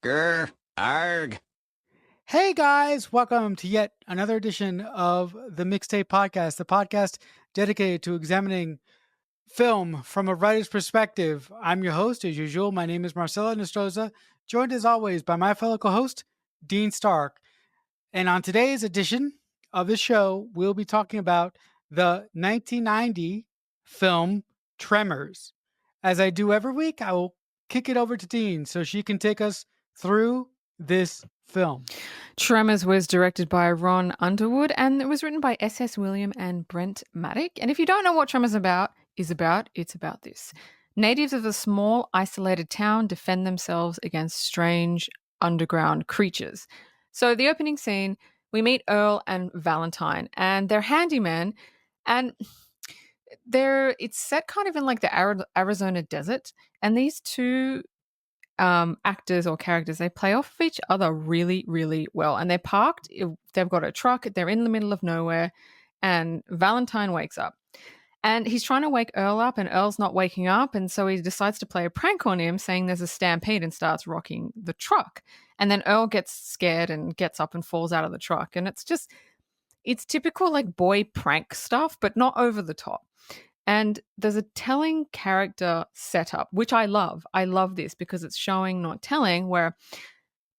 Grr, arg. Hey guys, welcome to yet another edition of the Mixtape Podcast, the podcast dedicated to examining film from a writer's perspective. I'm your host, as usual. My name is Marcelo Nostroza, joined as always by my fellow co host, Dean Stark. And on today's edition of the show, we'll be talking about the 1990 film Tremors. As I do every week, I will kick it over to Dean so she can take us through this film. Tremors was directed by Ron Underwood and it was written by S.S. William and Brent Maddock. And if you don't know what Tremors it's about this. Natives of a small, isolated town defend themselves against strange underground creatures. So the opening scene, we meet Earl and Valentine, and they're handymen, and it's set kind of in like the Arizona desert, and these two actors or characters, they play off of each other really, really well. And they've got a truck, they're in the middle of nowhere, and Valentine wakes up. And he's trying to wake Earl up, and Earl's not waking up. And so he decides to play a prank on him, saying there's a stampede, and starts rocking the truck. And then Earl gets scared and gets up and falls out of the truck. And it's typical like boy prank stuff, but not over the top. And there's a telling character setup, which I love. I love this because it's showing, not telling, where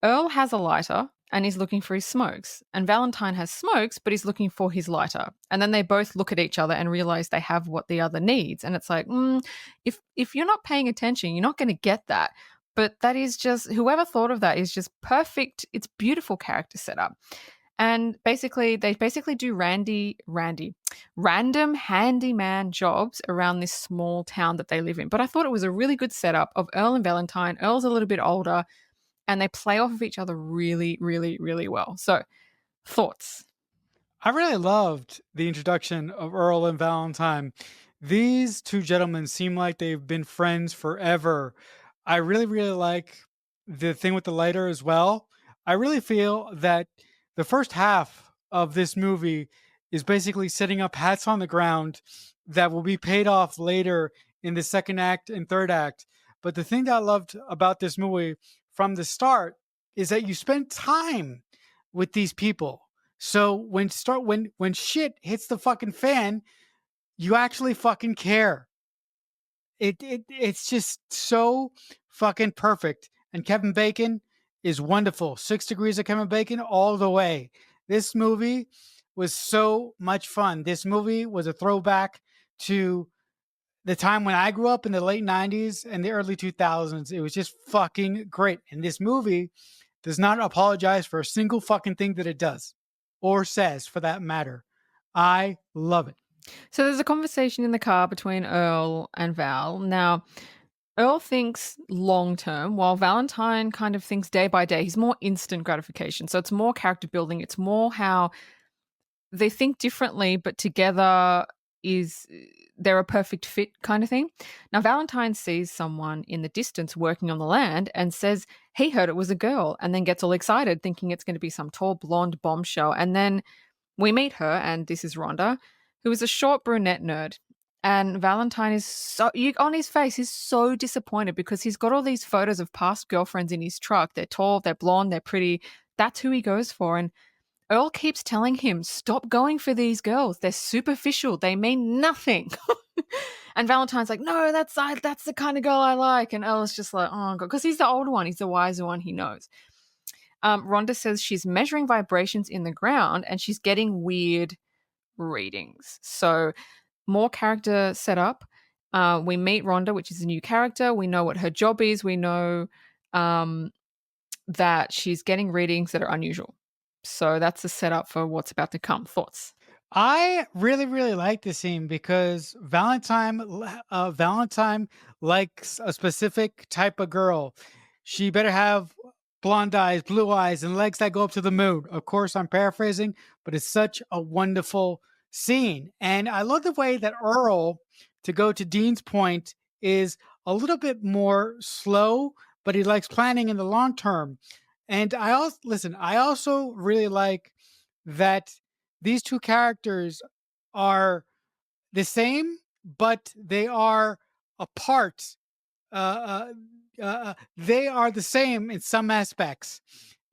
Earl has a lighter and he's looking for his smokes. And Valentine has smokes, but he's looking for his lighter. And then they both look at each other and realize they have what the other needs. And it's like, if you're not paying attention, you're not going to get that. But that is just, whoever thought of that is just perfect. It's beautiful character setup. And they do random handyman jobs around this small town that they live in. But I thought it was a really good setup of Earl and Valentine. Earl's a little bit older, and they play off of each other really, really, really well. So, thoughts? I really loved the introduction of Earl and Valentine. These two gentlemen seem like they've been friends forever. I really, really like the thing with the lighter as well. I really feel that the first half of this movie is basically setting up hats on the ground that will be paid off later in the second act and third act. But the thing that I loved about this movie from the start is that you spend time with these people. So when shit hits the fucking fan, you actually fucking care. It's just so fucking perfect. And Kevin Bacon is wonderful. 6 Degrees of Kevin Bacon all the way. This movie was so much fun. This movie was a throwback to the time when I grew up in the late 90s and the early 2000s. It was just fucking great. And this movie does not apologize for a single fucking thing that it does or says, for that matter. I love it. So there's a conversation in the car between Earl and Val. Now, Earl thinks long term, while Valentine kind of thinks day by day. He's more instant gratification. So it's more character building. It's more how they think differently, but together they're a perfect fit kind of thing. Now, Valentine sees someone in the distance working on the land and says he heard it was a girl, and then gets all excited thinking it's going to be some tall blonde bombshell. And then we meet her, and this is Rhonda, who is a short brunette nerd. And Valentine is on his face, he's so disappointed because he's got all these photos of past girlfriends in his truck. They're tall, they're blonde, they're pretty. That's who he goes for. And Earl keeps telling him, stop going for these girls. They're superficial. They mean nothing. And Valentine's like, no, that's the kind of girl I like. And Earl's just like, oh, God, because he's the older one. He's the wiser one. He knows. Rhonda says she's measuring vibrations in the ground and she's getting weird readings. So more character setup. We meet Rhonda, which is a new character. We know what her job is. We know that she's getting readings that are unusual. So that's the setup for what's about to come. Thoughts? I really, really like this scene because Valentine likes a specific type of girl. She better have blonde eyes, blue eyes, and legs that go up to the moon. Of course, I'm paraphrasing, but it's such a wonderful scene. And I love the way that Earl, to go to Dean's point, is a little bit more slow, but he likes planning in the long term. And I also really like that these two characters are the same, but they are apart. they are the same in some aspects,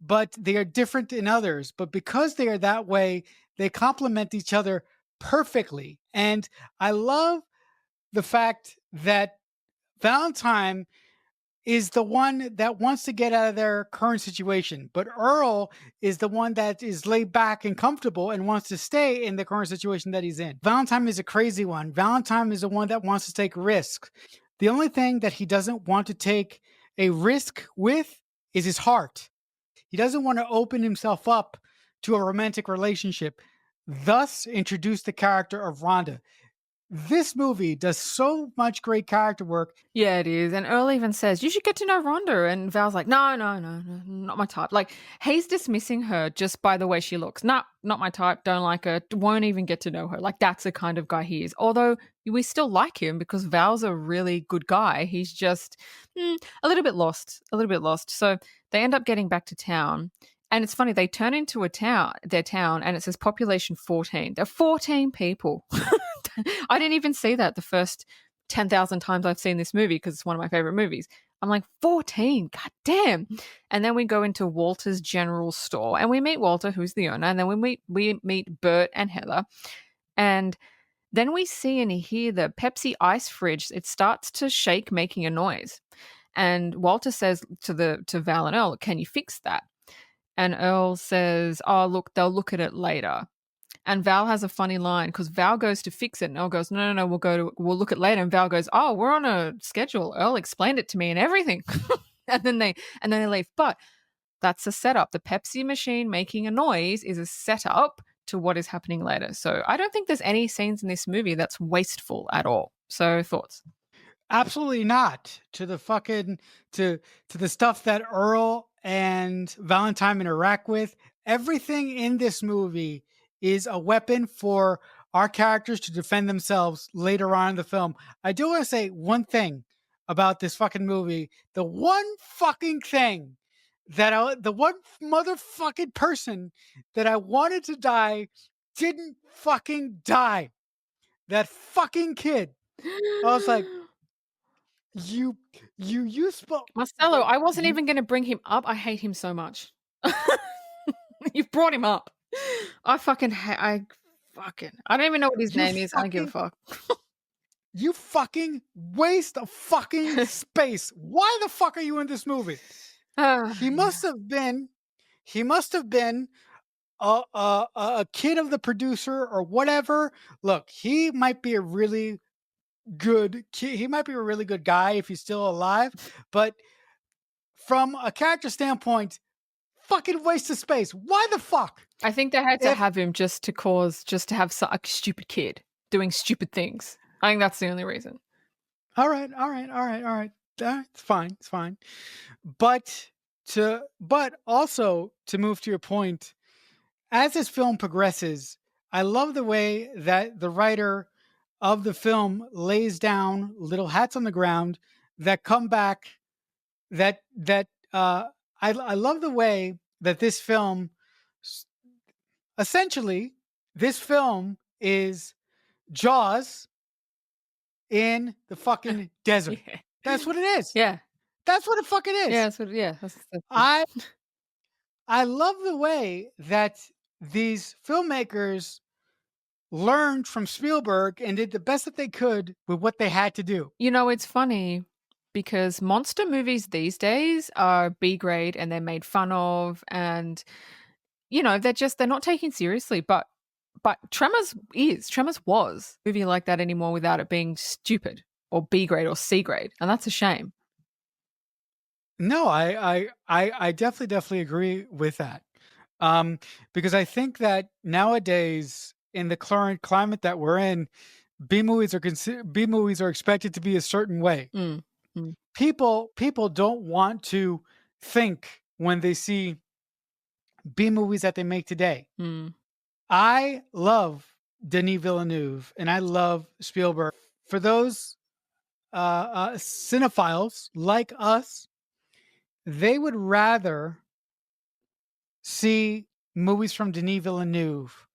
but they are different in others. But because they are that way, they complement each other perfectly. And I love the fact that Valentine is the one that wants to get out of their current situation, but Earl is the one that is laid back and comfortable and wants to stay in the current situation that he's in. Valentine is a crazy one. Valentine is the one that wants to take risks. The only thing that he doesn't want to take a risk with is his heart. He doesn't want to open himself up to a romantic relationship, thus introduce the character of Rhonda. This movie does so much great character work. Yeah, it is. And Earl even says, "You should get to know Rhonda." And Val's like, "No, no, no, no, not my type." Like, he's dismissing her just by the way she looks. Nah, not my type. Don't like her. Won't even get to know her. Like, that's the kind of guy he is. Although we still like him because Val's a really good guy. He's just a little bit lost. A little bit lost. So they end up getting back to town. And it's funny, they turn into their town, and it says population 14. There are 14 people. I didn't even see that the first 10,000 times I've seen this movie because it's one of my favorite movies. I'm like, 14, god damn. And then we go into Walter's general store and we meet Walter, who's the owner, and then we meet Bert and Heather. And then we see and hear the Pepsi ice fridge. It starts to shake, making a noise. And Walter says to Val and Earl, "Can you fix that?" And Earl says, "Oh, look, they'll look at it later." And Val has a funny line because Val goes to fix it, and Earl goes, "No, no, no, we'll look at it later." And Val goes, "Oh, we're on a schedule. Earl explained it to me and everything." and then they leave. But that's a setup. The Pepsi machine making a noise is a setup to what is happening later. So I don't think there's any scenes in this movie that's wasteful at all. So thoughts? Absolutely not. To the stuff that Earl and Valentine interact with. Everything in this movie is a weapon for our characters to defend themselves later on in the film. I do want to say one thing about this fucking movie. The one fucking thing the one motherfucking person that I wanted to die didn't fucking die. That fucking kid. I was like, you you spoke. Marcelo, I wasn't You even going to bring him up. I hate him so much. You've brought him up. I don't even know what his you name is. I don't give a fucking fuck. you fucking waste of fucking space. Why the fuck are you in this movie? He Yeah. must have been he must have been a kid of the producer or whatever. Look, he might be a really good he might be a really good guy if he's still alive, but from a character standpoint, fucking waste of space. Why the fuck? I think they had to If have him just to have a stupid kid doing stupid things. I think that's the only reason. all right, all right, all right, all right. It's fine, it's fine. But also to move to your point, as this film progresses, I love the way that the writer of the film lays down little hats on the ground that come back that I love the way that this film s- essentially this film is Jaws in the fucking desert. Yeah. That's what it is. Yeah. That's what it fucking Yeah, is. that's it. I I love the way that these filmmakers learned from Spielberg and did the best that they could with what they had to do. It's funny because monster movies these days are B grade and they're made fun of, and they're not taken seriously. But Tremors was a movie like that anymore without it being stupid or B grade or C grade, and that's a shame. No, I definitely agree with that. Because I think that nowadays in the current climate that we're in, B movies are expected to be a certain way. Mm, mm, People don't want to think when they see B movies that they make today. mm. I love Denis Villeneuve and I love Spielberg. For those cinephiles like us, they would rather see movies from Denis Villeneuve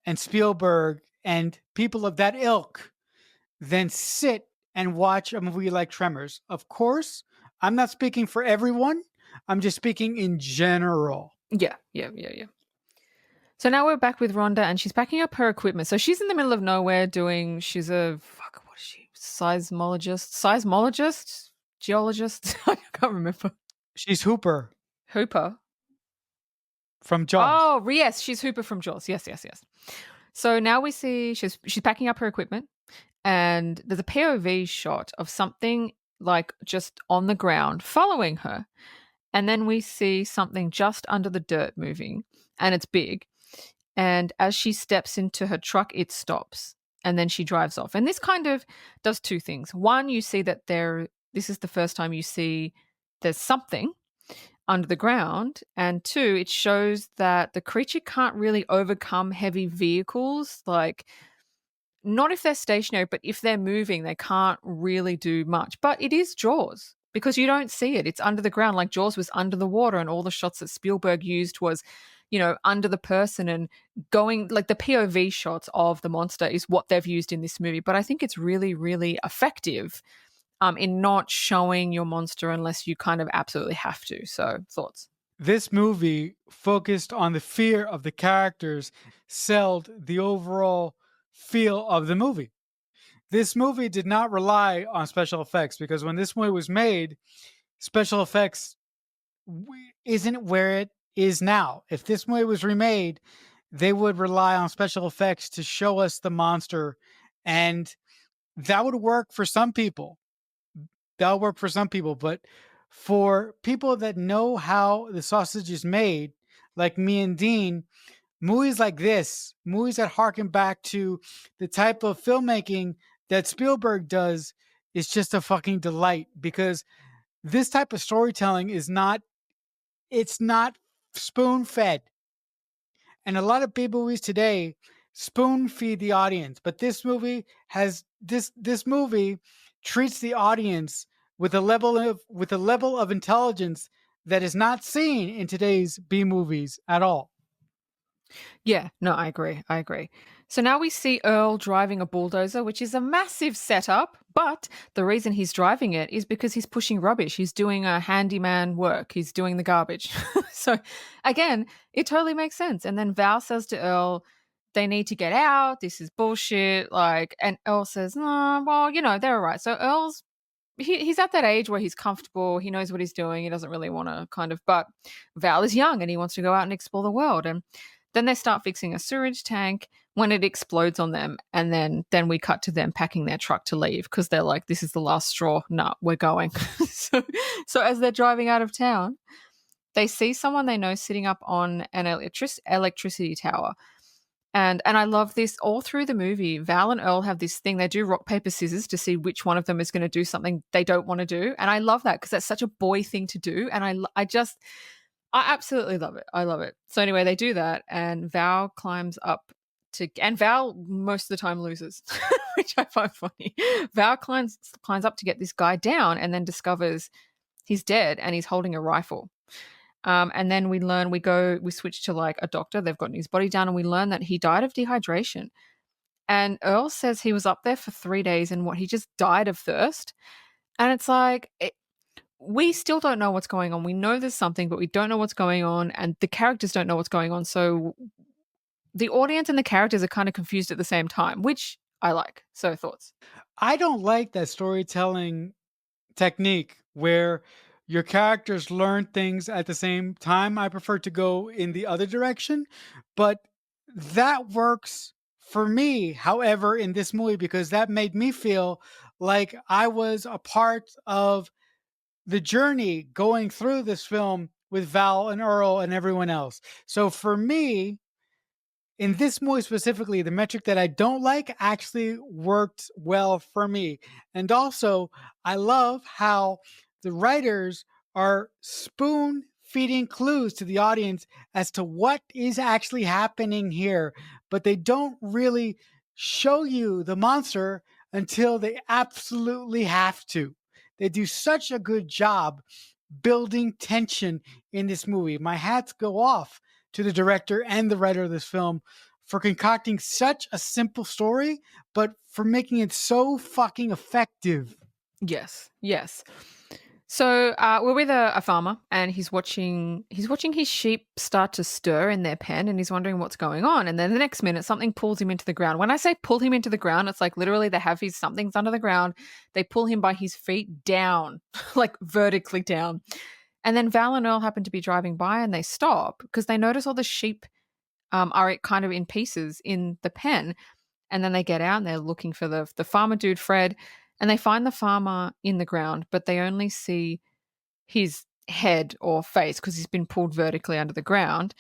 and Spielberg and people of that ilk than sit and watch a movie like Tremors. Of course, I'm not speaking for everyone. I'm just speaking in general. Yeah, yeah, yeah, yeah. So now we're back with Rhonda and she's packing up her equipment. So she's in the middle of nowhere she's a, fuck, what is she? Seismologist? Geologist? I can't remember. She's Hooper Hooper. from Jaws. Oh, yes, she's Hooper from Jaws. Yes, yes, yes. So now we see she's packing up her equipment and there's a POV shot of something like just on the ground following her. And then we see something just under the dirt moving and it's big. And as she steps into her truck, it stops and then she drives off. And this kind of does two things. One, you see that this is the first time you see there's something under the ground. And two, it shows that the creature can't really overcome heavy vehicles. Like, not if they're stationary, but if they're moving, they can't really do much. But it is Jaws because you don't see it. It's under the ground. Like Jaws was under the water, and all the shots that Spielberg used was, under the person and going like the POV shots of the monster is what they've used in this movie. But I think it's really, really effective in not showing your monster unless you kind of absolutely have to. So, thoughts? This movie focused on the fear of the characters, sold the overall feel of the movie. This movie did not rely on special effects because when this movie was made, special effects isn't where it is now. If this movie was remade, they would rely on special effects to show us the monster, and that would work for some people. That'll work for some people, but for people that know how the sausage is made, like me and Dean, movies like this, movies that harken back to the type of filmmaking that Spielberg does, is just a fucking delight because this type of storytelling is not, it's not spoon fed. And a lot of big movies today spoon feed the audience, but this movie treats the audience with a level of intelligence that is not seen in today's B movies at all. Yeah, no, I agree. I agree. So now we see Earl driving a bulldozer, which is a massive setup, but the reason he's driving it is because he's pushing rubbish. He's doing a handyman work. He's doing the garbage. So again, it totally makes sense. And then Val says to Earl, they need to get out. This is bullshit. Like, and Earl says, no, well, they're all right. So he's at that age where he's comfortable. He knows what he's doing. He doesn't really want to but Val is young and he wants to go out and explore the world. And then they start fixing a sewage tank when it explodes on them. And then we cut to them packing their truck to leave because they're like, this is the last straw. Nah, we're going. so as they're driving out of town, they see someone they know sitting up on an electricity tower. And I love this all through the movie. Val and Earl have this thing. They do rock, paper, scissors to see which one of them is going to do something they don't want to do. And I love that because that's such a boy thing to do. And I absolutely love it. I love it. So anyway, they do that, and Val climbs up and Val most of the time loses, which I find funny. Val climbs up to get this guy down, and then discovers he's dead and he's holding a rifle. And then we switch to like a doctor. They've gotten his body down, and we learn that he died of dehydration. And Earl says he was up there for 3 days, and he just died of thirst. And it's like, we still don't know what's going on. We know there's something, but we don't know what's going on, and the characters don't know what's going on. So the audience and the characters are kind of confused at the same time, which I like. So, thoughts? I don't like that storytelling technique where your characters learn things at the same time. I prefer to go in the other direction, but that works for me, however, in this movie, because that made me feel like I was a part of the journey going through this film with Val and Earl and everyone else. So for me, in this movie specifically, the metric that I don't like actually worked well for me. And also, I love how the writers are spoon feeding clues to the audience as to what is actually happening here, but they don't really show you the monster until they absolutely have to. They do such a good job building tension in this movie. My hats go off to the director and the writer of this film for concocting such a simple story, but for making it so fucking effective. Yes, yes. So we're with a farmer, and he's watching his sheep start to stir in their pen, and he's wondering what's going on. And then the next minute, something pulls him into the ground. When I say pull him into the ground, it's like literally they have his something's under the ground. They pull him by his feet down, like vertically down. And then Val and Earl happen to be driving by, and they stop because they notice all the sheep are kind of in pieces in the pen. And then they get out and they're looking for the farmer dude, Fred, and they find the farmer in the ground, but they only see his head or face because he's been pulled vertically under the ground.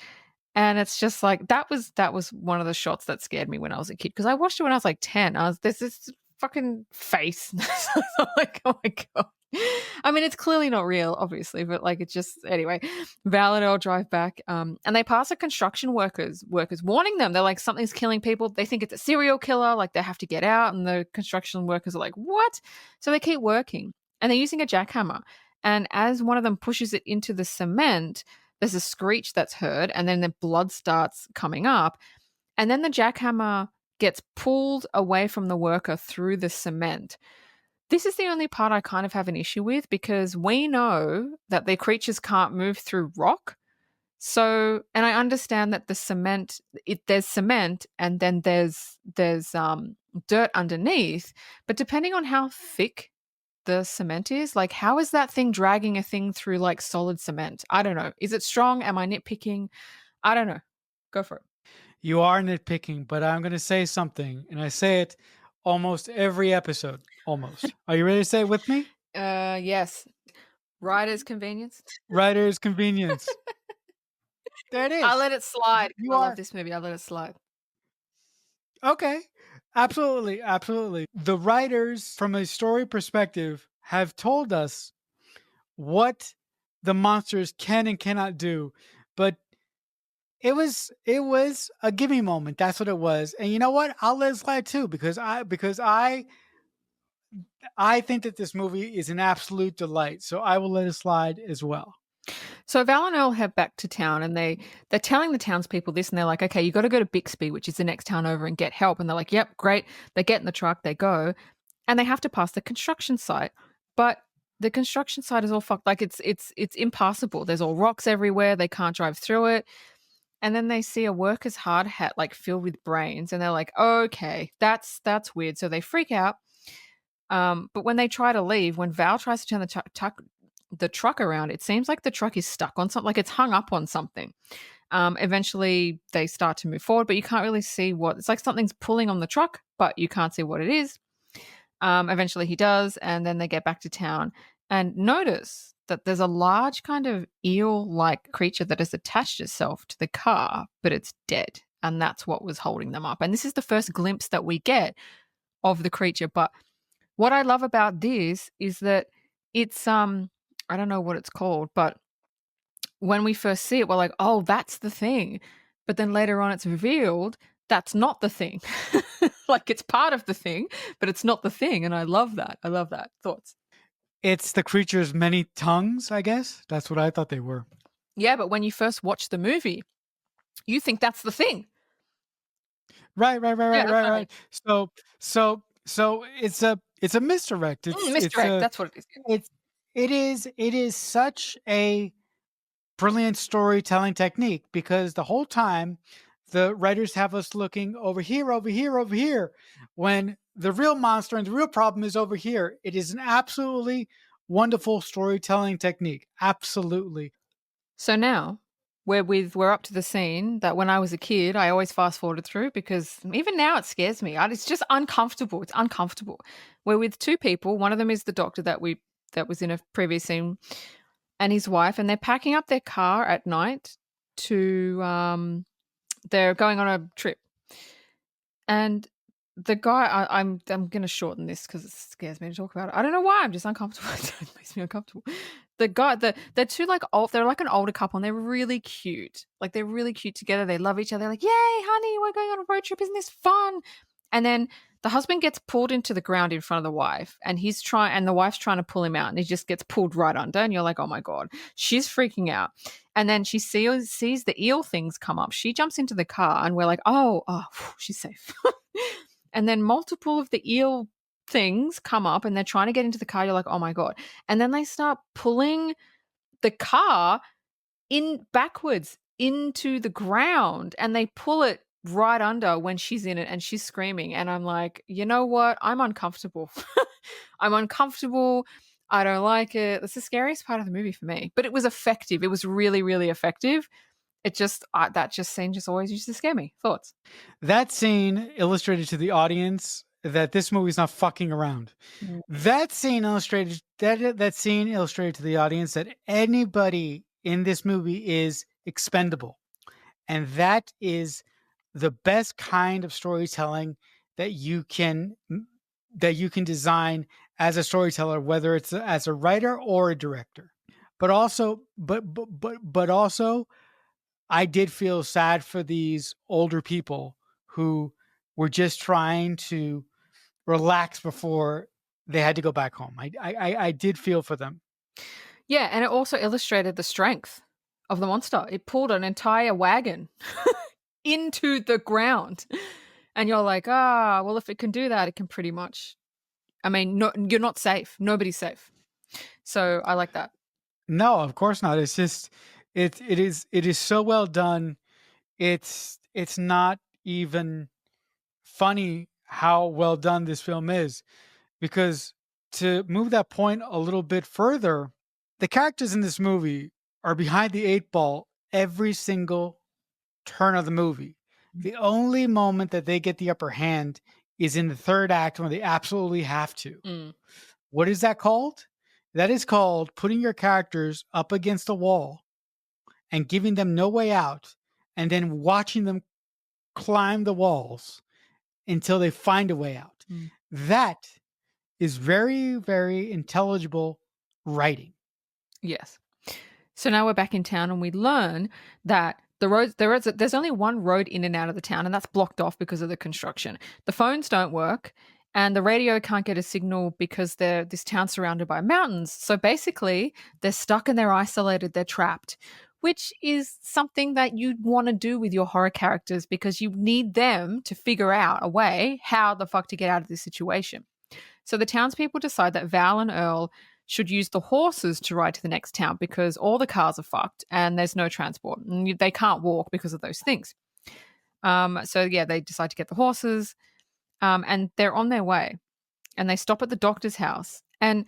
And it's just like that was one of the shots that scared me when I was a kid because I watched it when I was like 10. I was There's this fucking face. I'm like, oh my god. I mean, it's clearly not real, obviously, but like it's just anyway. Val and Earl drive back, and they pass a construction workers warning them. They're like, something's killing people. They think it's a serial killer. Like they have to get out, and the construction workers are like, what? So they keep working, and they're using a jackhammer. And as one of them pushes it into the cement, there's a screech that's heard, and then the blood starts coming up, and then the jackhammer gets pulled away from the worker through the cement. This is the only part I kind of have an issue with because we know that the creatures can't move through rock. So, and I understand that the cement, there's cement, and then there's dirt underneath. But depending on how thick the cement is, like how is that thing dragging a thing through like solid cement? I don't know. Is it strong? Am I nitpicking? I don't know. Go for it. You are nitpicking, but I'm going to say something, and I say it almost every episode. Almost. Are you ready to say it with me? Yes. Rider's convenience. Writer's convenience. There it I'll is. let it slide You because I love are this movie. I'll let it slide. okay. Absolutely. Absolutely. The writers, from a story perspective, have told us what the monsters can and cannot do, but it was a gimme moment. That's what it was. And you know what? I'll let it slide too because I think that this movie is an absolute delight. So I will let it slide as well. So Val and Earl head back to town, and they're telling the townspeople this, and they're like, "Okay, you got to go to Bixby, which is the next town over, and get help." And they're like, "Yep, great." They get in the truck, they go, and they have to pass the construction site, but the construction site is all fucked. Like it's impassable. There's all rocks everywhere. They can't drive through it. And then they see a worker's hard hat like filled with brains, and they're like, "Okay, that's weird." So they freak out. But when they try to leave, when Val tries to turn the truck around, it seems like the truck is stuck on something, like it's hung up on something. Eventually, they start to move forward, but you can't really see what it's like. Something's pulling on the truck, but you can't see what it is. Eventually, he does, and then they get back to town and notice that there's a large kind of eel-like creature that has attached itself to the car, but it's dead, and that's what was holding them up. And this is the first glimpse that we get of the creature. But what I love about this is that it's I don't know what it's called, but when we first see it, we're like, oh, that's the thing. But then later on, it's revealed that's not the thing. Like it's part of the thing, but it's not the thing. And I love that. I love that. Thoughts? It's the creature's many tongues, I guess. That's what I thought they were. Yeah, but when you first watch the movie, you think that's the thing. Right, right, right, Yeah, right, that's right, what I mean. right. So it's a misdirect. It's Misdirect. a That's what it is. it's it is such a brilliant storytelling technique because the whole time the writers have us looking over here, over here, over here, when the real monster and the real problem is over here. It is an absolutely wonderful storytelling technique. Absolutely. So now we're up to the scene that when I was a kid, I always fast forwarded through because even now it scares me. It's just uncomfortable. It's uncomfortable. We're with two people. One of them is the doctor that was in a previous scene, and his wife, and they're packing up their car at night to they're going on a trip. And the guy, I'm going to shorten this because it scares me to talk about it. I don't know why. I'm just uncomfortable. It makes me uncomfortable. The guy, they're two like old. They're like an older couple, and they're really cute. Like they're really cute together. They love each other. They're like, "Yay, honey, we're going on a road trip. Isn't this fun?" And then the husband gets pulled into the ground in front of the wife, and the wife's trying to pull him out, and he just gets pulled right under. And you're like, "Oh my god!" She's freaking out. And then she sees the eel things come up. She jumps into the car, and we're like, "Oh, she's safe." And then multiple of the eel things come up and they're trying to get into the car. You're like, oh my God. And then they start pulling the car in backwards into the ground and they pull it right under when she's in it and she's screaming. And I'm like, you know what? I'm uncomfortable. I'm uncomfortable. I don't like it. That's the scariest part of the movie for me. But it was effective. It was really, really effective. It just, that just scene just always used to scare me. Thoughts? That scene illustrated to the audience that this movie's not fucking around. Mm. That scene illustrated to the audience that anybody in this movie is expendable. And that is the best kind of storytelling that you can design as a storyteller, whether it's as a writer or a director. But also, I did feel sad for these older people who were just trying to relax before they had to go back home. I did feel for them. Yeah, and it also illustrated the strength of the monster. It pulled an entire wagon into the ground. And you're like, well, if it can do that, it can pretty much. I mean, no, you're not safe. Nobody's safe. So I like that. No, of course not. It's just it is so well done. It's not even funny how well done this film is, because to move that point a little bit further, the characters in this movie are behind the eight ball every single turn of the movie. The only moment that they get the upper hand is in the third act when they absolutely have to. Mm. What is that called? That is called putting your characters up against a wall and giving them no way out, and then watching them climb the walls until they find a way out. Mm. That is very, very intelligible writing. Yes. So now we're back in town and we learn that there's only one road in and out of the town, and that's blocked off because of the construction. The phones don't work and the radio can't get a signal because this town's surrounded by mountains. So basically, they're stuck and they're isolated, they're trapped, which is something that you'd want to do with your horror characters because you need them to figure out a way how the fuck to get out of this situation. So the townspeople decide that Val and Earl should use the horses to ride to the next town because all the cars are fucked and there's no transport and they can't walk because of those things. So yeah, they decide to get the horses, and they're on their way, and they stop at the doctor's house. And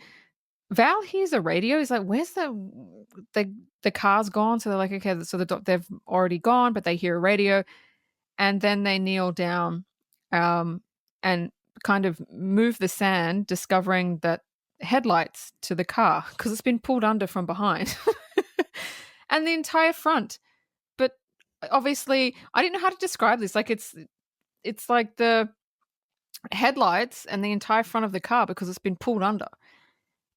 Val hears a radio. He's like, "Where's the car's gone?" So they're like, "Okay." So they've already gone, but they hear a radio, and then they kneel down, and kind of move the sand, discovering that headlights to the car because it's been pulled under from behind and the entire front. But obviously I didn't know how to describe this. Like it's like the headlights and the entire front of the car because it's been pulled under.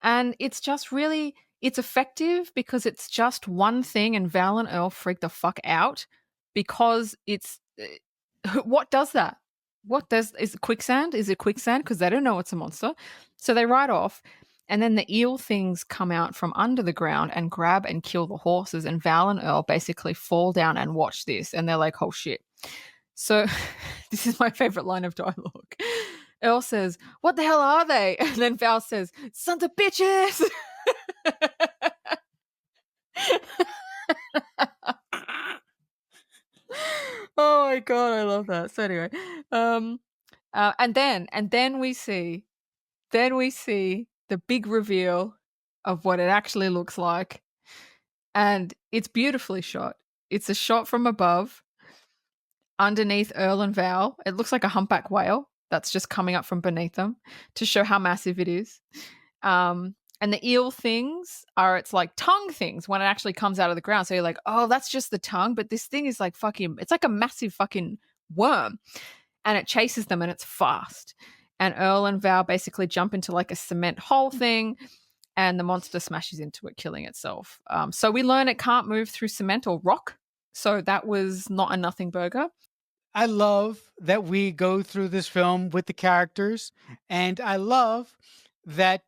And it's just really, it's effective because it's just one thing and Val and Earl freak the fuck out because it's what does that? Is it quicksand? Is it quicksand? Because they don't know it's a monster. So they ride off, and then the eel things come out from under the ground and grab and kill the horses. And Val and Earl basically fall down and watch this, and they're like, "Oh shit!" So this is my favorite line of dialogue. Earl says, "What the hell are they?" And then Val says, "Sons of bitches." Oh my god, I love that. So anyway, and then we see the big reveal of what it actually looks like, and it's beautifully shot. It's a shot from above, underneath Earl and Val. It looks like a humpback whale that's just coming up from beneath them to show how massive it is. And the eel things are its like tongue things when it actually comes out of the ground. So you're like, oh, that's just the tongue. But this thing is like fucking, it's like a massive fucking worm. And it chases them and it's fast. And Earl and Val basically jump into like a cement hole thing and the monster smashes into it, killing itself. So we learn it can't move through cement or rock. So that was not a nothing burger. I love that we go through this film with the characters, and I love that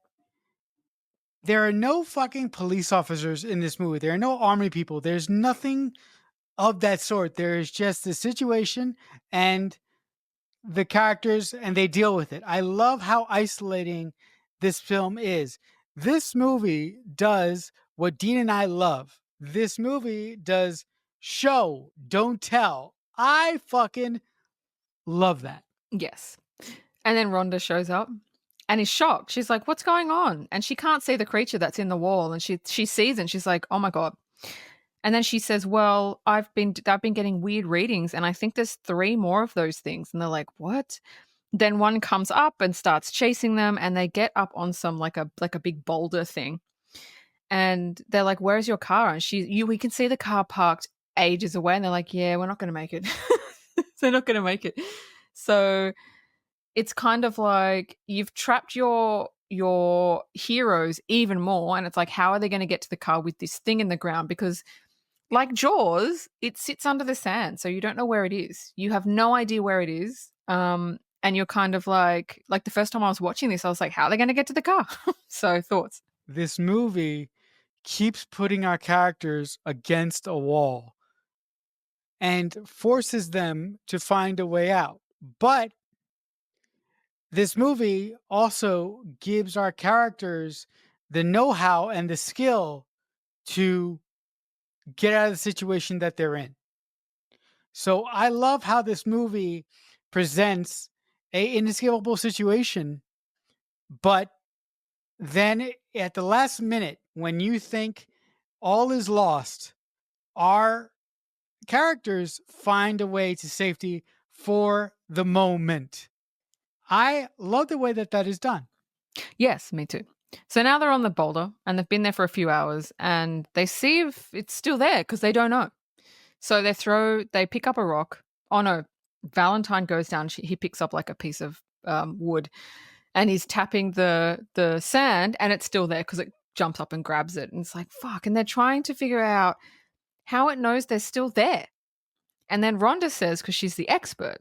there are no fucking police officers in this movie. There are no army people. There's nothing of that sort. There is just the situation, and the characters and they deal with it. I love how isolating this film is. This movie does what Dean and I love. This movie does show, don't tell. I fucking love that. Yes. And then Rhonda shows up and is shocked. She's like, "What's going on?" And she can't see the creature that's in the wall, and she sees it and she's like, "Oh my god." And then she says, "Well, I've been getting weird readings and I think there's 3 more of those things." And they're like, "What?" Then one comes up and starts chasing them and they get up on some like a big boulder thing. And they're like, "Where's your car?" And we can see the car parked ages away and they're like, "Yeah, we're not going to make it." They're not going to make it. So it's kind of like you've trapped your heroes even more, and it's like, how are they going to get to the car with this thing in the ground? Because like Jaws, it sits under the sand, so you don't know where it is. You have no idea where it is. And you're kind of like the first time I was watching this, I was like, how are they going to get to the car? So thoughts. This movie keeps putting our characters against a wall and forces them to find a way out. But this movie also gives our characters the know how and the skill to get out of the situation that they're in. So I love how this movie presents a inescapable situation, but then at the last minute, when you think all is lost, our characters find a way to safety for the moment. I love the way that that is done. Yes, me too. So now they're on the boulder and they've been there for a few hours and they see if it's still there because they don't know. So they pick up a rock. Oh no, Valentine goes down. He picks up like a piece of wood and he's tapping the sand and it's still there because it jumps up and grabs it. And it's like, fuck. And they're trying to figure out how it knows they're still there. And then Rhonda says, because she's the expert,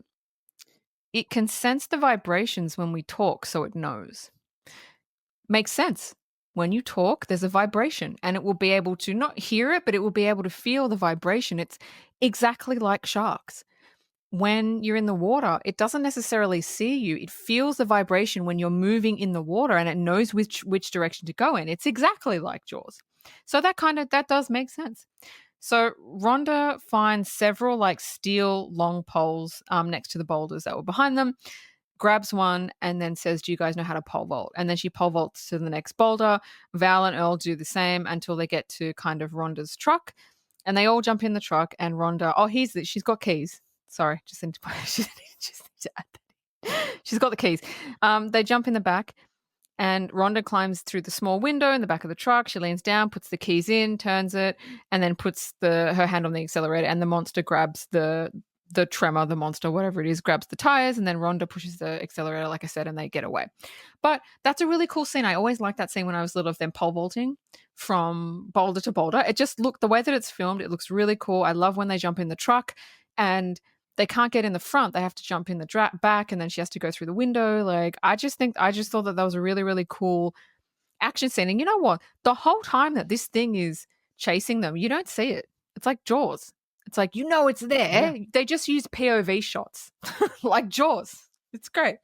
it can sense the vibrations when we talk, so it knows. Makes sense. When you talk, there's a vibration and it will be able to not hear it, but it will be able to feel the vibration. It's exactly like sharks. When you're in the water, it doesn't necessarily see you. It feels the vibration when you're moving in the water and it knows which direction to go in. It's exactly like Jaws. So that does make sense. So Rhonda finds several like steel long poles next to the boulders that were behind them, grabs one and then says, "Do you guys know how to pole vault?" And then she pole vaults to the next boulder. Val and Earl do the same until they get to kind of Rhonda's truck. And they all jump in the truck and Rhonda, she's got keys. Sorry, just need to, just need to add that. She's got the keys. They jump in the back and Rhonda climbs through the small window in the back of the truck. She leans down, puts the keys in, turns it, and then puts her hand on the accelerator. And the monster grabs the tremor, the monster, whatever it is, grabs the tires. And then Rhonda pushes the accelerator, like I said, and they get away. But that's a really cool scene. I always liked that scene when I was little of them pole vaulting from boulder to boulder. It just looked, the way that it's filmed, it looks really cool. I love when they jump in the truck and they can't get in the front. They have to jump in the back and then she has to go through the window. Like, I just thought that was a really, really cool action scene. And you know what? The whole time that this thing is chasing them, you don't see it. It's like Jaws. It's like, it's Yeah, there. They just use POV shots like Jaws. It's great.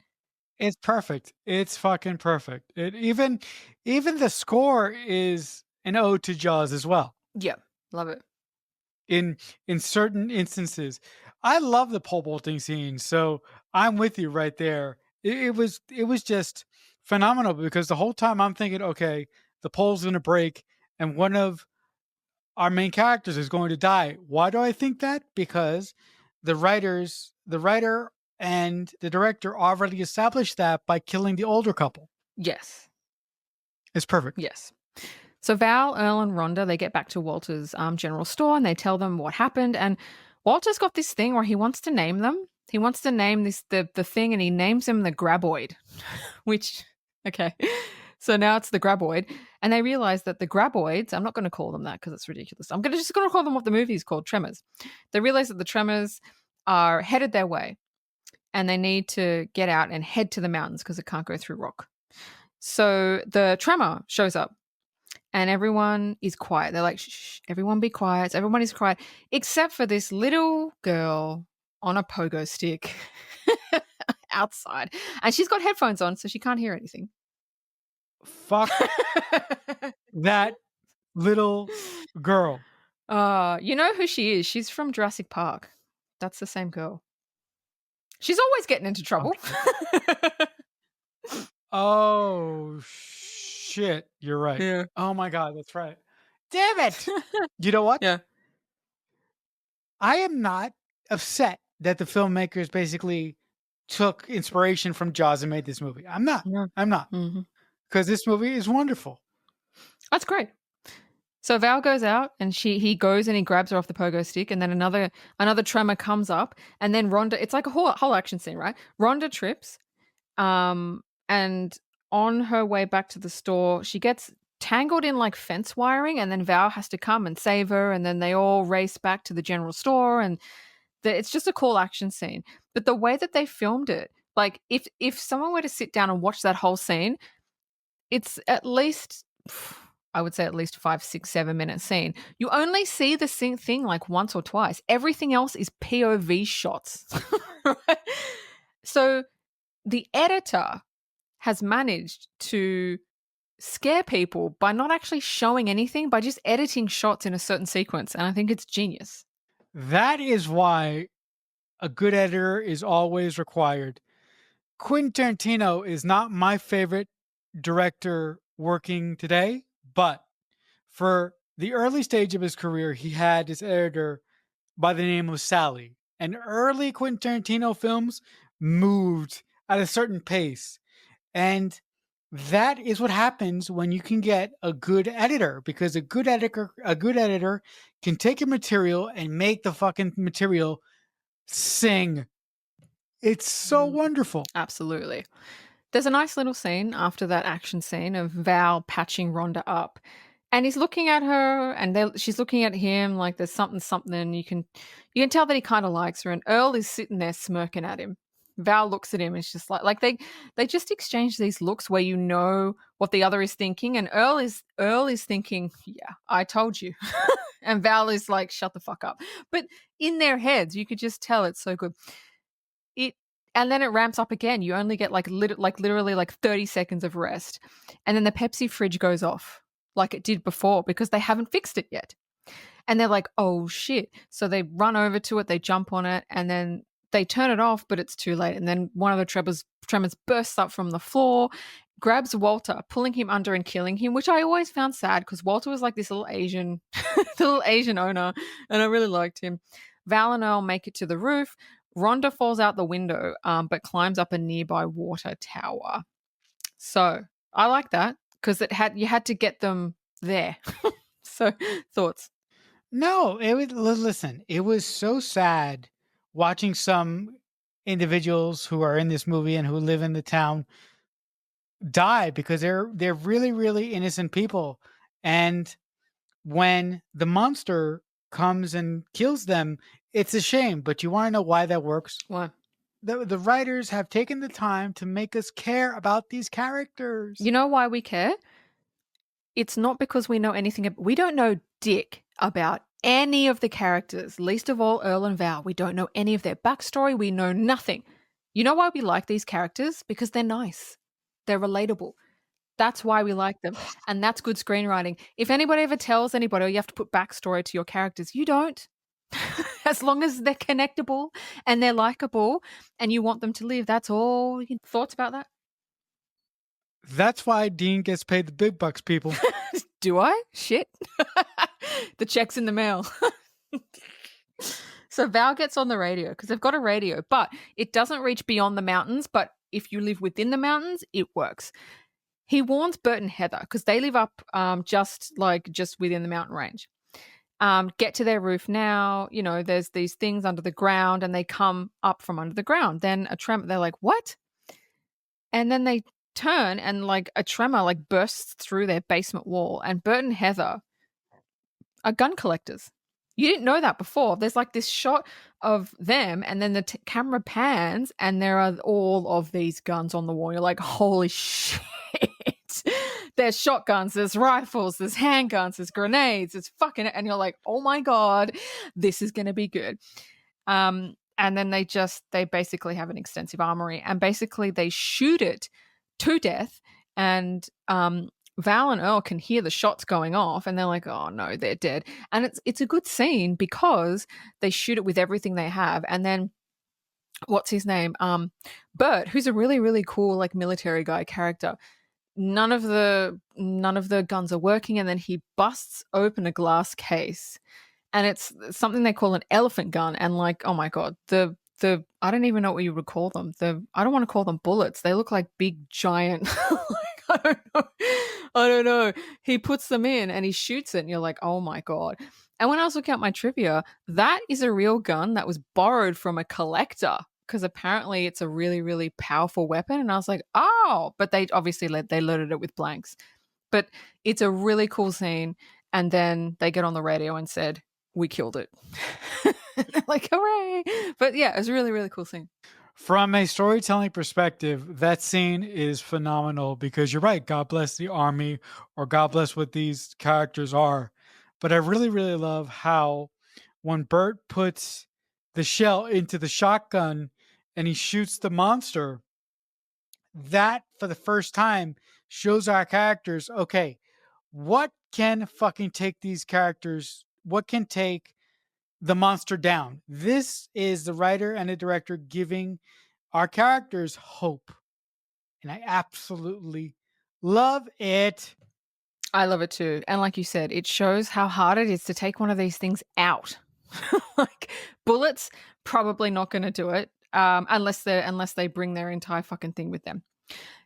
it's perfect. It's fucking perfect. It even the score is an ode to Jaws as well. Yeah, love it. In certain instances, I love the pole vaulting scene. So I'm with you right there. It was just phenomenal because the whole time I'm thinking, okay, the pole's gonna break and one of our main characters is going to die. Why do I think that? Because the writer and the director already established that by killing the older couple. Yes. It's perfect. Yes. So Val, Earl, and Rhonda, they get back to Walter's general store and they tell them what happened. And Walter's got this thing where he wants to name them. He wants to name the thing and he names them the graboid, which, okay. So now it's the graboid. And they realize that the graboids, I'm not going to call them that because it's ridiculous. I'm just going to call them what the movie is called, Tremors. They realize that the Tremors are headed their way and they need to get out and head to the mountains because it can't go through rock. So the Tremor shows up and everyone is quiet. They're like, shh, everyone be quiet. So everyone is quiet except for this little girl on a pogo stick. outside. And she's got headphones on, so she can't hear anything. Fuck that little girl. You know who she is? She's from Jurassic Park. That's the same girl. She's always getting into I'm trouble. Oh, shit. You're right. Yeah. Oh my god, that's right. Damn it! You know what? Yeah. I am not upset that the filmmakers basically took inspiration from Jaws and made this movie. I'm not. Yeah. I'm not. Mhm. Because this movie is wonderful. That's great. So Val goes out and he goes and he grabs her off the pogo stick, and then another tremor comes up, and then Rhonda, it's like a whole action scene, right? Rhonda trips, and on her way back to the store, she gets tangled in like fence wiring, and then Val has to come and save her, and then they all race back to the general store, and it's just a cool action scene. But the way that they filmed it, like if someone were to sit down and watch that whole scene, it's at least, I would say at least 5, 6, 7 minute scene. You only see the same thing like once or twice. Everything else is POV shots. Right? So the editor has managed to scare people by not actually showing anything, by just editing shots in a certain sequence. And I think it's genius. That is why a good editor is always required. Quentin Tarantino is not my favorite director working today, but for the early stage of his career, he had his editor by the name of Sally. And early Quentin Tarantino films moved at a certain pace. And that is what happens when you can get a good editor, because a good editor can take a material and make the fucking material sing. It's so Mm. wonderful. Absolutely. There's a nice little scene after that action scene of Val patching Rhonda up. And he's looking at her, and she's looking at him like there's something. You can tell that he kind of likes her. And Earl is sitting there smirking at him. Val looks at him, and it's just like they just exchange these looks where you know what the other is thinking. And Earl is thinking, "Yeah, I told you," and Val is like, "Shut the fuck up." But in their heads, you could just tell it's so good. It And then it ramps up again. You only get like literally like 30 seconds of rest. And then the Pepsi fridge goes off like it did before because they haven't fixed it yet. And they're like, "Oh shit." So they run over to it, they jump on it, and then they turn it off, but it's too late. And then one of the tremors bursts up from the floor, grabs Walter, pulling him under and killing him, which I always found sad because Walter was like this little Asian little Asian owner, and I really liked him. Val and Earl make it to the roof. Rhonda falls out the window, but climbs up a nearby water tower. So I like that because you had to get them there. So thoughts? No, listen, it was so sad watching some individuals who are in this movie and who live in the town die because they're really, really innocent people. And when the monster comes and kills them, it's a shame. But you want to know why that works? Why? The writers have taken the time to make us care about these characters. You know why we care? It's not because we know anything. We don't know dick about any of the characters, least of all Earl and Val. We don't know any of their backstory. We know nothing. You know why we like these characters? Because they're nice. They're relatable. That's why we like them. And that's good screenwriting. If anybody ever tells anybody, oh, you have to put backstory to your characters, you don't. As long as they're connectable and they're likable and you want them to live, that's all. Thoughts about that? That's why Dean gets paid the big bucks, people. Do I? Shit. The check's in the mail. So Val gets on the radio because they've got a radio, but it doesn't reach beyond the mountains. But if you live within the mountains, it works. He warns Bert and Heather because they live up just within the mountain range. Get to their roof now. You know, there's these things under the ground, and they come up from under the ground. Then a tremor. They're like, "What?" And then they turn, and like a tremor like bursts through their basement wall. And Bert and Heather are gun collectors. You didn't know that before. There's like this shot of them, and then the camera pans, and there are all of these guns on the wall. You're like, holy shit. There's shotguns, there's rifles, there's handguns, there's grenades, it's fucking, and you're like, oh my God, this is going to be good. and then they basically have an extensive armory, and basically they shoot it to death, and Val and Earl can hear the shots going off, and they're like, "Oh no, they're dead." And it's a good scene because they shoot it with everything they have, and then what's his name? Bert, who's a really really cool like military guy character. None of the guns are working, and then he busts open a glass case, and it's something they call an elephant gun, and like, oh my god, the I don't even know what you would call them. I don't want to call them bullets. They look like big giant like, I don't know. He puts them in and he shoots it, and you're like, oh my god. And when I was looking at my trivia, that is a real gun that was borrowed from a collector, because apparently it's a really really powerful weapon. And I was like, oh, but they obviously they loaded it with blanks. But it's a really cool scene. And then they get on the radio and said, we killed it. Like, hooray. But yeah, it was a really really cool scene. From a storytelling perspective, that scene is phenomenal because you're right. God bless the army, or God bless what these characters are. But I really, really love how when Bert puts the shell into the shotgun and he shoots the monster, that for the first time shows our characters, okay, what can fucking take these characters? What can take the monster down? This is the writer and the director giving our characters hope. And I absolutely love it. I love it too. And like you said, it shows how hard it is to take one of these things out. Like bullets, probably not going to do it, unless they bring their entire fucking thing with them.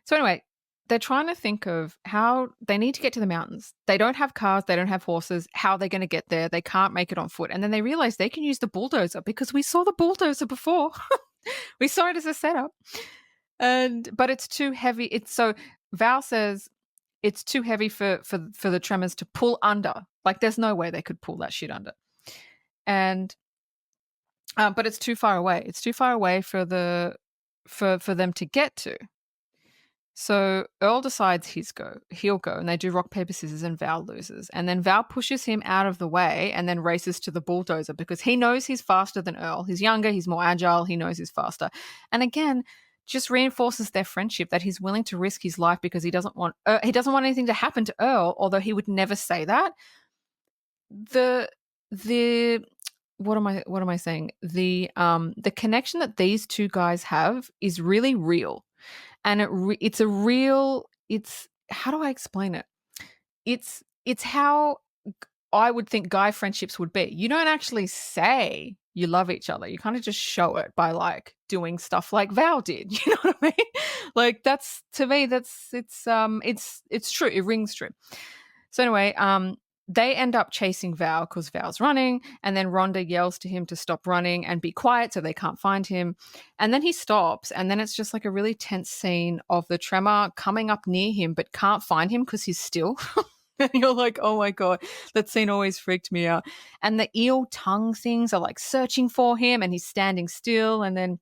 So anyway, they're trying to think of how they need to get to the mountains. They don't have cars, they don't have horses. How are they going to get there? They can't make it on foot. And then they realize they can use the bulldozer, because we saw the bulldozer before. We saw it as a setup. But it's too heavy. It's so Val says it's too heavy for the Tremors to pull under. Like there's no way they could pull that shit under. And but it's too far away. It's too far away for them to get to. So Earl decides he'll go, and they do rock paper scissors, and Val loses. And then Val pushes him out of the way and then races to the bulldozer, because he knows he's faster than Earl. He's younger, he's more agile, he knows he's faster. And again, just reinforces their friendship, that he's willing to risk his life because he doesn't want anything to happen to Earl, although he would never say that. The what am I saying? The connection that these two guys have is really real. And it's how do I explain it? It's how I would think guy friendships would be. You don't actually say you love each other. You kind of just show it by like doing stuff like Val did. You know what I mean? Like that's, to me, it's true. It rings true. So anyway, they end up chasing Val because Val's running, and then Rhonda yells to him to stop running and be quiet so they can't find him. And then he stops, and then it's just like a really tense scene of the Tremor coming up near him but can't find him because he's still. And you're like, oh my God, that scene always freaked me out. And the eel tongue things are like searching for him, and he's standing still. And then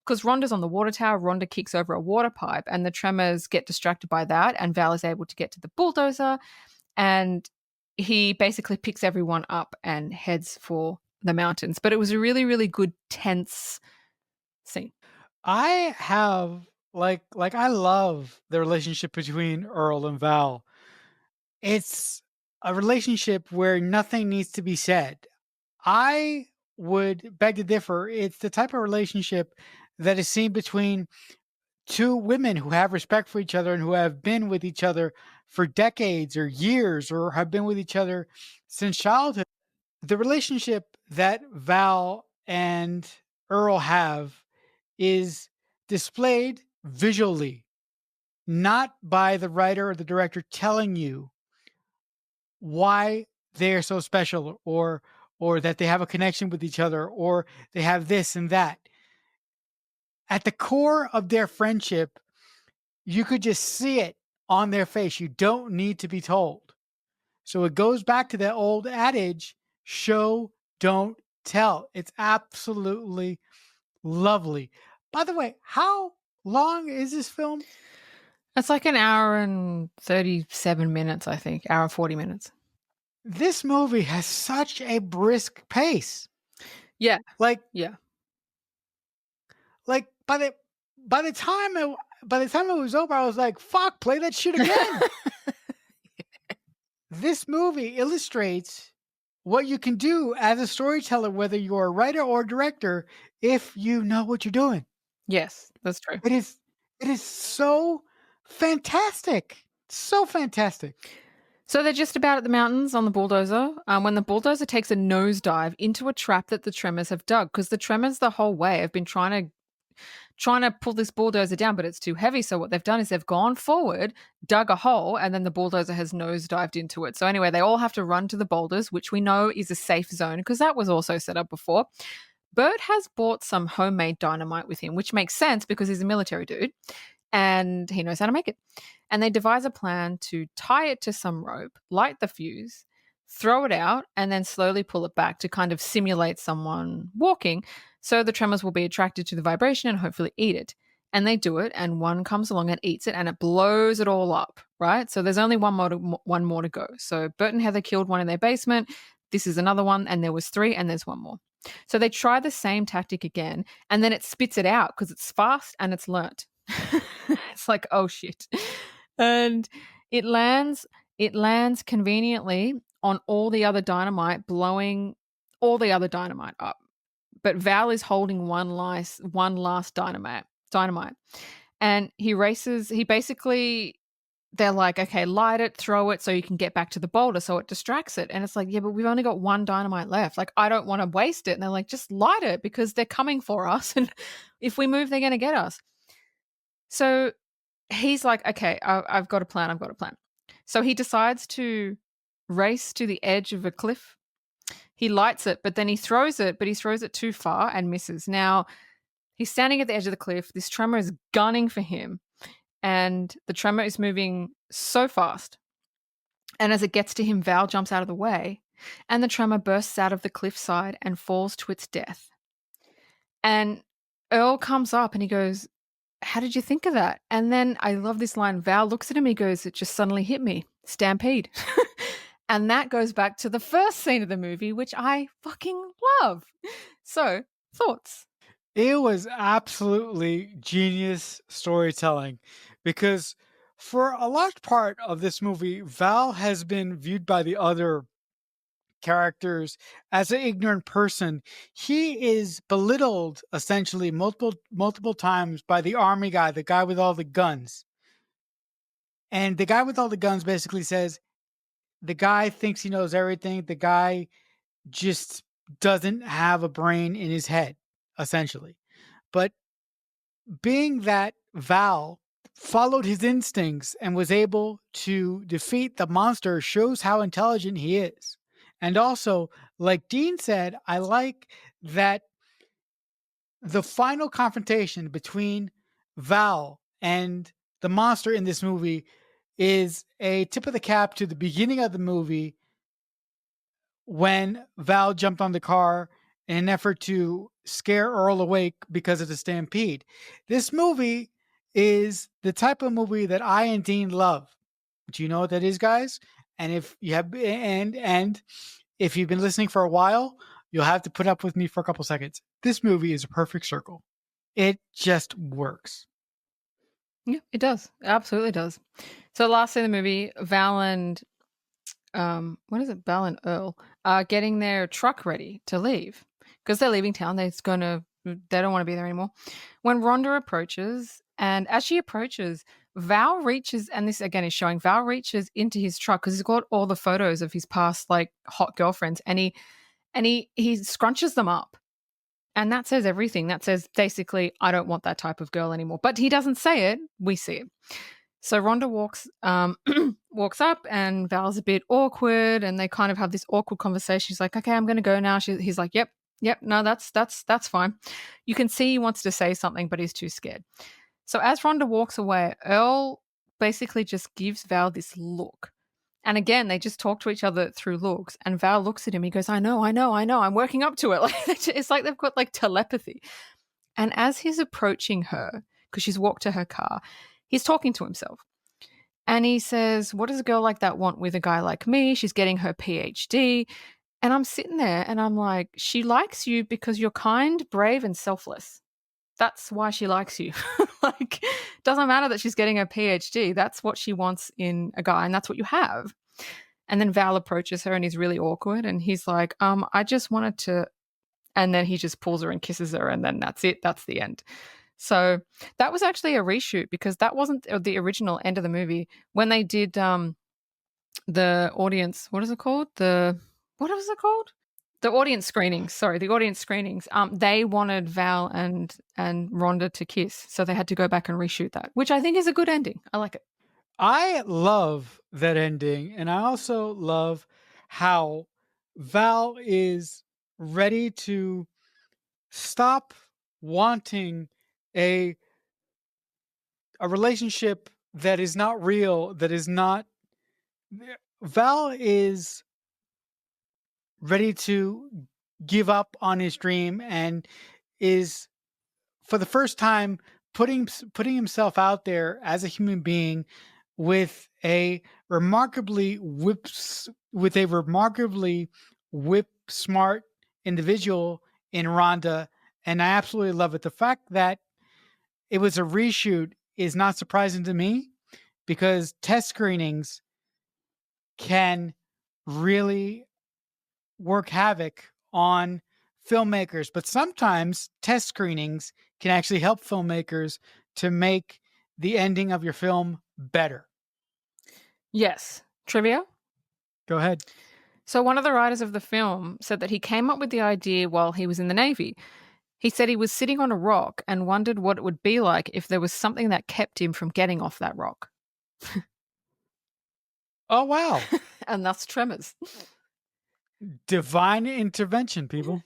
because Rhonda's on the water tower, Rhonda kicks over a water pipe, and the Tremors get distracted by that, and Val is able to get to the bulldozer, and he basically picks everyone up and heads for the mountains. But it was a really, really good, tense scene. I have I love the relationship between Earl and Val. It's a relationship where nothing needs to be said. I would beg to differ. It's the type of relationship that is seen between two women who have respect for each other and who have been with each other for decades or years, or have been with each other since childhood. The relationship that Val and Earl have is displayed visually, not by the writer or the director telling you why they're so special, or that they have a connection with each other, or they have this and that. At the core of their friendship, you could just see it on their face. You don't need to be told. So it goes back to that old adage, show, don't tell. It's absolutely lovely. By the way, how long is this film? It's like an hour and 37 minutes, I think. Hour and 40 minutes. This movie has such a brisk pace. Yeah. Like Yeah. Like by the time it was over, I was like, "Fuck, play that shit again." This movie illustrates what you can do as a storyteller, whether you're a writer or a director, if you know what you're doing. Yes, that's true. It is it is so fantastic. So fantastic. So they're just about at the mountains on the bulldozer when the bulldozer takes a nosedive into a trap that the Tremors have dug, because the Tremors the whole way have been trying to pull this bulldozer down, but it's too heavy. So what they've done is they've gone forward, dug a hole, and then the bulldozer has nosedived into it. So anyway, they all have to run to the boulders, which we know is a safe zone because that was also set up before. Bert has bought some homemade dynamite with him, which makes sense because he's a military dude and he knows how to make it. And they devise a plan to tie it to some rope, light the fuse, throw it out, and then slowly pull it back to kind of simulate someone walking. So the Tremors will be attracted to the vibration and hopefully eat it. And they do it, and one comes along and eats it, and it blows it all up, right? So there's only one more to go. So Bert and Heather killed one in their basement. This is another one, and there was three, and there's one more. So they try the same tactic again, and then it spits it out because it's fast and it's learnt. It's like, oh shit. And it lands conveniently on all the other dynamite, blowing all the other dynamite up. But Val is holding one last dynamite. And he basically they're like, okay, light it, throw it so you can get back to the boulder so it distracts it. And it's like, yeah, but we've only got one dynamite left. Like, I don't want to waste it. And they're like, just light it because they're coming for us. And if we move, they're going to get us. So he's like, okay, I've got a plan. I've got a plan. So he decides to race to the edge of a cliff. He lights it, but then he throws it, but he throws it too far and misses. Now, he's standing at the edge of the cliff. This tremor is gunning for him. And the tremor is moving so fast. And as it gets to him, Val jumps out of the way. And the tremor bursts out of the cliffside and falls to its death. And Earl comes up and he goes, how did you think of that? And then I love this line. Val looks at him. He goes, it just suddenly hit me. Stampede. And that goes back to the first scene of the movie, which I fucking love. So, thoughts? It was absolutely genius storytelling because for a large part of this movie, Val has been viewed by the other characters as an ignorant person. He is belittled essentially multiple times by the army guy, the guy with all the guns. And the guy with all the guns basically says the guy thinks he knows everything. The guy just doesn't have a brain in his head, essentially. But being that Val followed his instincts and was able to defeat the monster shows how intelligent he is. And also, like Dean said, I like that the final confrontation between Val and the monster in this movie is a tip of the cap to the beginning of the movie when Val jumped on the car in an effort to scare Earl awake because of the stampede. This movie is the type of movie that I and Dean love. Do you know what that is, guys? And if you have and if you've been listening for a while, you'll have to put up with me for a couple seconds. This movie is a perfect circle. It just works. Yeah, it does. It absolutely does. So last scene of the movie, Val and what is it? Val and Earl are getting their truck ready to leave because they're leaving town. They don't want to be there anymore. When Rhonda approaches, and as she approaches, Val reaches, and this again is showing Val reaches into his truck because he's got all the photos of his past like hot girlfriends, and he scrunches them up. And that says everything. That says basically, I don't want that type of girl anymore. But he doesn't say it. We see it. So Rhonda walks up, and Val's a bit awkward, and they kind of have this awkward conversation. She's like, "Okay, I'm going to go now." He's like, "Yep, no, that's fine." You can see he wants to say something, but he's too scared. So as Rhonda walks away, Earl basically just gives Val this look. And again, they just talk to each other through looks. And Val looks at him. He goes, I know. I'm working up to it. Like it's like they've got like telepathy. And as he's approaching her, because she's walked to her car, he's talking to himself. And he says, what does a girl like that want with a guy like me? She's getting her PhD. And I'm sitting there and I'm like, she likes you because you're kind, brave, and selfless. That's why she likes you. Like, doesn't matter that she's getting a PhD. That's what she wants in a guy, and that's what you have. And then Val approaches her and he's really awkward. And he's like, I just wanted to. And then he just pulls her and kisses her. And then that's it. That's the end. So that was actually a reshoot because that wasn't the original end of the movie. When they did the audience, what is it called? What was it called? The audience screenings. Sorry, the audience screenings. They wanted Val and Rhonda to kiss. So they had to go back and reshoot that, which I think is a good ending. I like it. I love that ending, and I also love how Val is ready to stop wanting a a relationship that is not real, that is not Val is ready to give up on his dream and is for the first time putting himself out there as a human being with a remarkably whip smart individual in Rhonda, and I absolutely love it. The fact that it was a reshoot is not surprising to me because test screenings can really work havoc on filmmakers, but sometimes test screenings can actually help filmmakers to make the ending of your film better. Yes. Trivia? Go ahead. So one of the writers of the film said that he came up with the idea while he was in the Navy. He said he was sitting on a rock and wondered what it would be like if there was something that kept him from getting off that rock. Oh, wow. And that's Tremors. Divine intervention, people.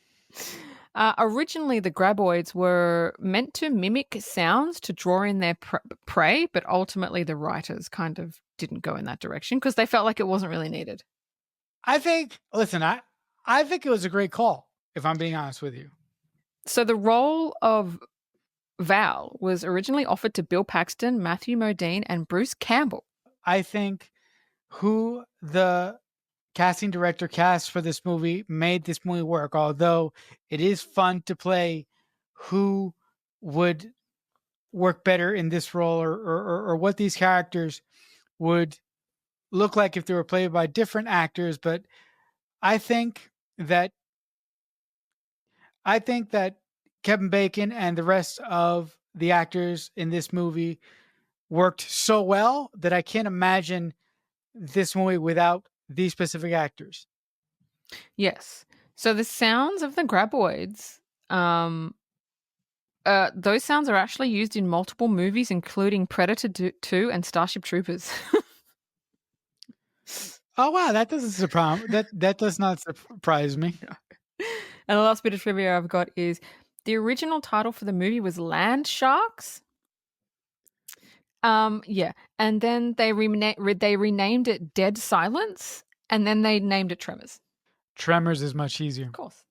Originally, the graboids were meant to mimic sounds to draw in their prey, but ultimately the writers kind of didn't go in that direction because they felt like it wasn't really needed. I think it was a great call, if I'm being honest with you. So the role of Val was originally offered to Bill Paxton, Matthew Modine, and Bruce Campbell. I think who the casting director cast for this movie made this movie work, although it is fun to play who would work better in this role or what these characters would look like if they were played by different actors. But I think that Kevin Bacon and the rest of the actors in this movie worked so well that I can't imagine this movie without these specific actors. Yes. So the sounds of the graboids, those sounds are actually used in multiple movies, including Predator 2 and Starship Troopers. Oh wow, that doesn't surprise that does not surprise me. And the last bit of trivia I've got is the original title for the movie was Land Sharks. Yeah, and then they renamed it Dead Silence, and then they named it Tremors. Tremors is much easier. Of course.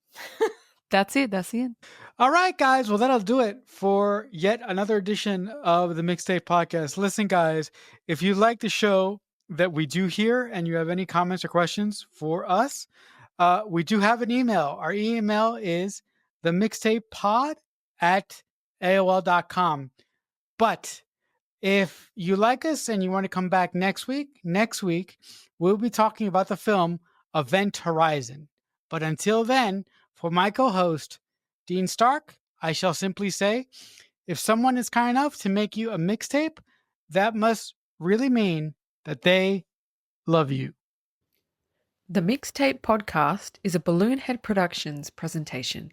That's it. That's the end. All right, guys. Well, that'll do it for yet another edition of the Mixtape Podcast. Listen, guys, if you like the show that we do here and you have any comments or questions for us, we do have an email. Our email is themixtapepod at AOL.com. But if you like us and you want to come back next week, we'll be talking about the film Event Horizon. But until then, for my co-host, Dean Stark, I shall simply say, if someone is kind enough to make you a mixtape, that must really mean that they love you. The Mixtape Podcast is a Balloonhead Productions presentation.